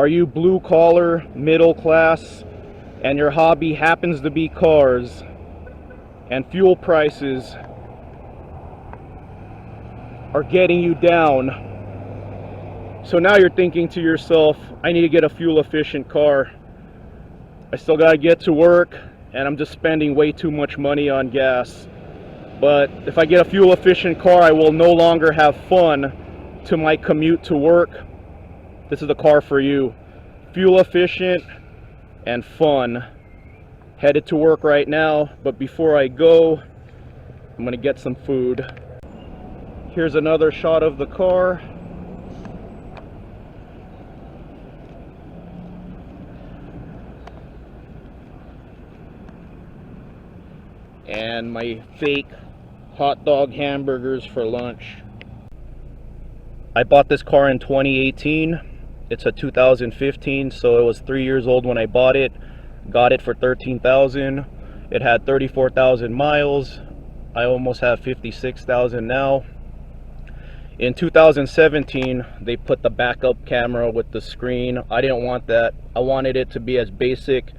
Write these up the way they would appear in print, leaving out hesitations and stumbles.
Are you blue collar, middle class, and your hobby happens to be cars, and fuel prices are getting you down? So now you're thinking to yourself, I need to get a fuel efficient car. I still gotta get to work, and I'm just spending way too much money on gas. But if I get a fuel efficient car, I will no longer have fun to my commute to work. This is the car for you. Fuel efficient and fun. Headed to work right now, but before I go, I'm gonna get some food. Here's another shot of the car. And my fake hot dog hamburgers for lunch. I bought this car in 2018. It's a 2015, so it was 3 years old when I bought it. Got it for $13,000. It had 34,000 miles. I almost have 56,000 now. In 2017, they put the backup camera with the screen. I didn't want that. I wanted it to be as basic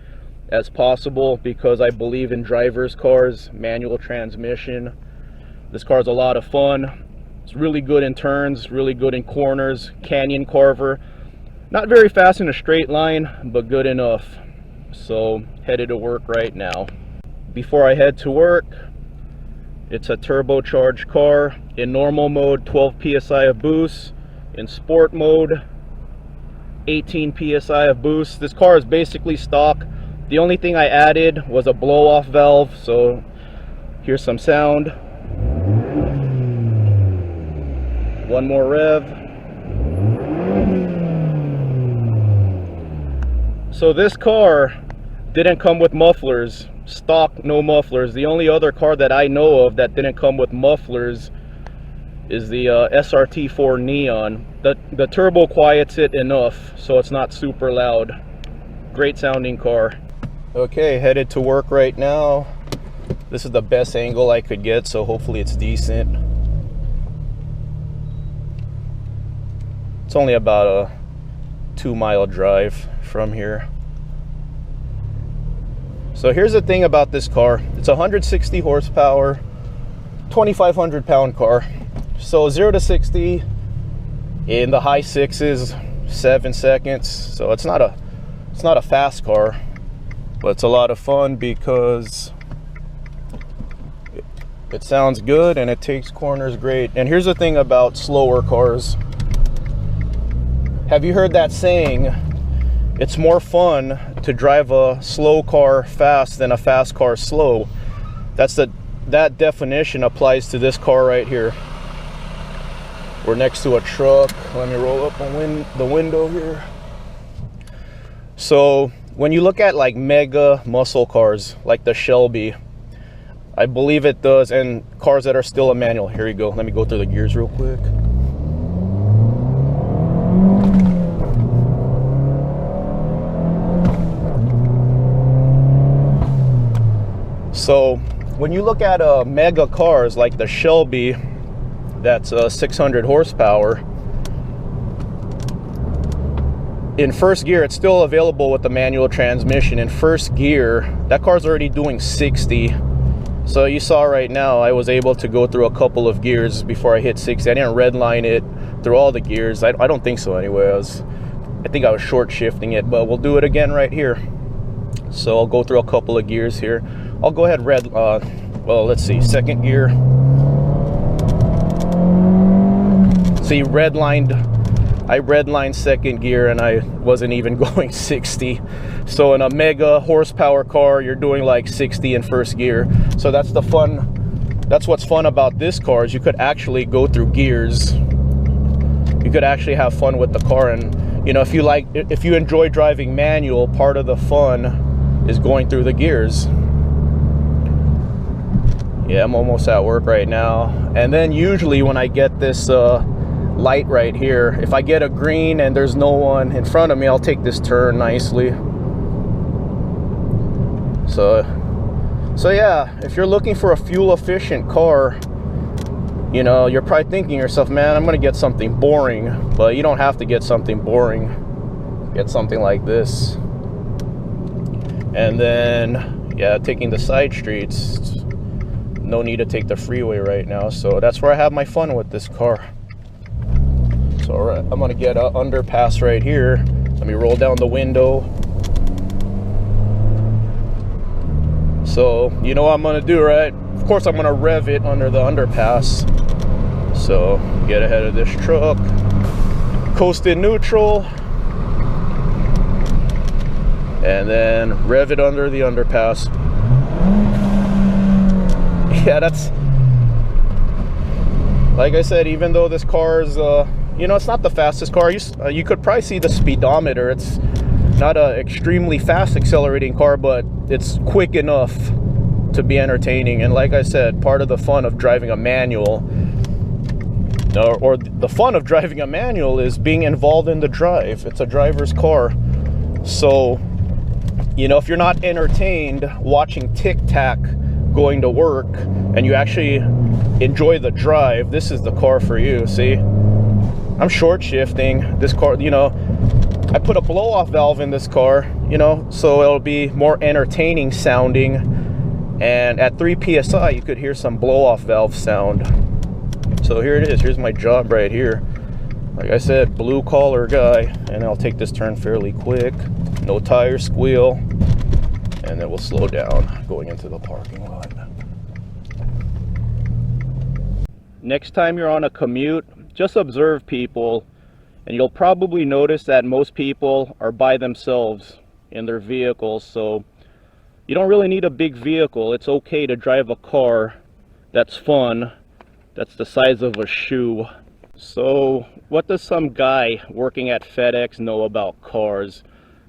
as possible because I believe in driver's cars, manual transmission. This car is a lot of fun. It's really good in turns, really good in corners, canyon carver. Not very fast in a straight line, but good enough. So headed to work right now. Before I head to work, it's a turbocharged car. In normal mode, 12 psi of boost. In sport mode, 18 psi of boost. This car is basically stock. The only thing I added was a blow-off valve. So here's some sound. One more rev. So this car didn't come with mufflers. Stock, no mufflers. The only other car that I know of that didn't come with mufflers is the SRT4 Neon. The turbo quiets it enough so it's not super loud. Great sounding car. Okay, headed to work right now. This is the best angle I could get, so hopefully it's decent. It's only about a 2-mile drive from here. So here's the thing about this car. It's 160 horsepower, 2,500 pound car. So 0 to 60 in the high 6s, 7 seconds. So it's not a fast car, but it's a lot of fun because it sounds good and it takes corners great. And here's the thing about slower cars. Have you heard that saying, it's more fun to drive a slow car fast than a fast car slow? That definition applies to this car right here. We're next to a truck. Let me roll up the window here. So when you look at like mega muscle cars like the Shelby, I believe it does, and cars that are still a manual. Here you go. Let me go through the gears real quick. So when you look at mega cars like the Shelby, that's 600 horsepower, in first gear, it's still available with the manual transmission. In first gear, that car's already doing 60. So you saw right now, I was able to go through a couple of gears before I hit 60. I didn't redline it through all the gears. I don't think so anyway. I think I was short shifting it, but we'll do it again right here. So I'll go through a couple of gears here. I'll go ahead well, let's see, second gear. See, I redlined second gear and I wasn't even going 60. So in a mega horsepower car, you're doing like 60 in first gear. So that's what's fun about this car, is you could actually go through gears. You could actually have fun with the car. And you know, if you enjoy driving manual, part of the fun is going through the gears. Yeah, I'm almost at work right now. And then usually when I get this light right here, if I get a green and there's no one in front of me, I'll take this turn nicely. So yeah, if you're looking for a fuel efficient car, you know, you're probably thinking to yourself, man, I'm gonna get something boring. But you don't have to get something boring. get something like this. And then, yeah, taking the side streets, no need to take the freeway right now. So that's where I have my fun with this car. So all right, I'm gonna get an underpass right here. Let me roll down the window. So you know what I'm gonna do, right? Of course I'm gonna rev it under the underpass. So get ahead of this truck, coast in neutral, and then rev it under the underpass. Yeah, that's, like I said, even though this car is, you know, it's not the fastest car. You could probably see the speedometer. It's not an extremely fast accelerating car, but it's quick enough to be entertaining. And like I said, part of the fun of driving a manual, or the fun of driving a manual, is being involved in the drive. It's a driver's car. So, you know, if you're not entertained watching tic-tac going to work and you actually enjoy the drive, this is the car for you. See, I'm short shifting this car, you know, I put a blow-off valve in this car, you know, so it'll be more entertaining sounding. And at 3 psi you could hear some blow-off valve sound. So here it is. Here's my job right here. Like I said, blue collar guy, and I'll take this turn fairly quick, no tire squeal, and then we'll slow down going into the parking lot. Next time you're on a commute, just observe people, and you'll probably notice that most people are by themselves in their vehicles. So you don't really need a big vehicle. It's okay to drive a car that's fun, that's the size of a shoe. So what does some guy working at FedEx know about cars?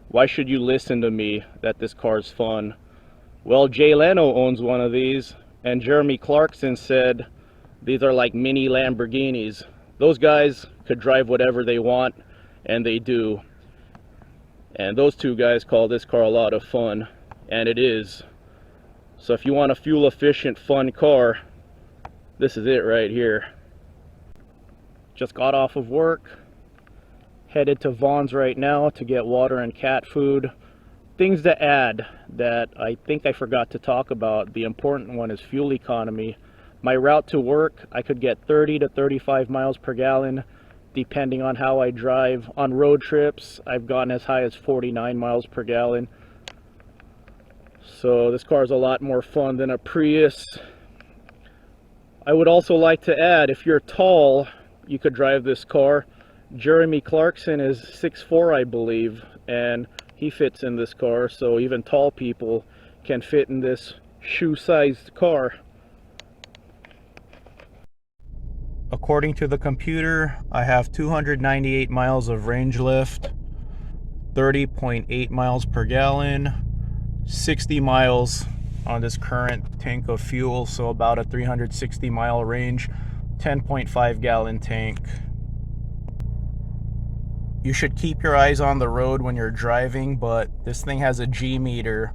Why should you listen to me that this car's fun? Well, Jay Leno owns one of these, and Jeremy Clarkson said these are like mini Lamborghinis. Those guys could drive whatever they want, and they do. And those two guys call this car a lot of fun, and it is. So if you want a fuel efficient, fun car, this is it right here. Just got off of work, headed to Vaughn's right now to get water and cat food. Things to add that I think I forgot to talk about. The important one is fuel economy. My route to work, I could get 30 to 35 miles per gallon depending on how I drive. On road trips, I've gotten as high as 49 miles per gallon. So this car is a lot more fun than a Prius. I would also like to add, if you're tall, you could drive this car. Jeremy Clarkson is 6'4", I believe, and he fits in this car, so even tall people can fit in this shoe-sized car. According to the computer, I have 298 miles of range left, 30.8 miles per gallon, 60 miles on this current tank of fuel, so about a 360 mile range, 10.5 gallon tank. You should keep your eyes on the road when you're driving, but this thing has a G meter,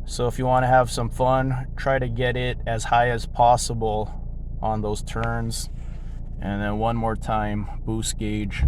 so if you want to have some fun, try to get it as high as possible on those turns. And then one more time, boost gauge.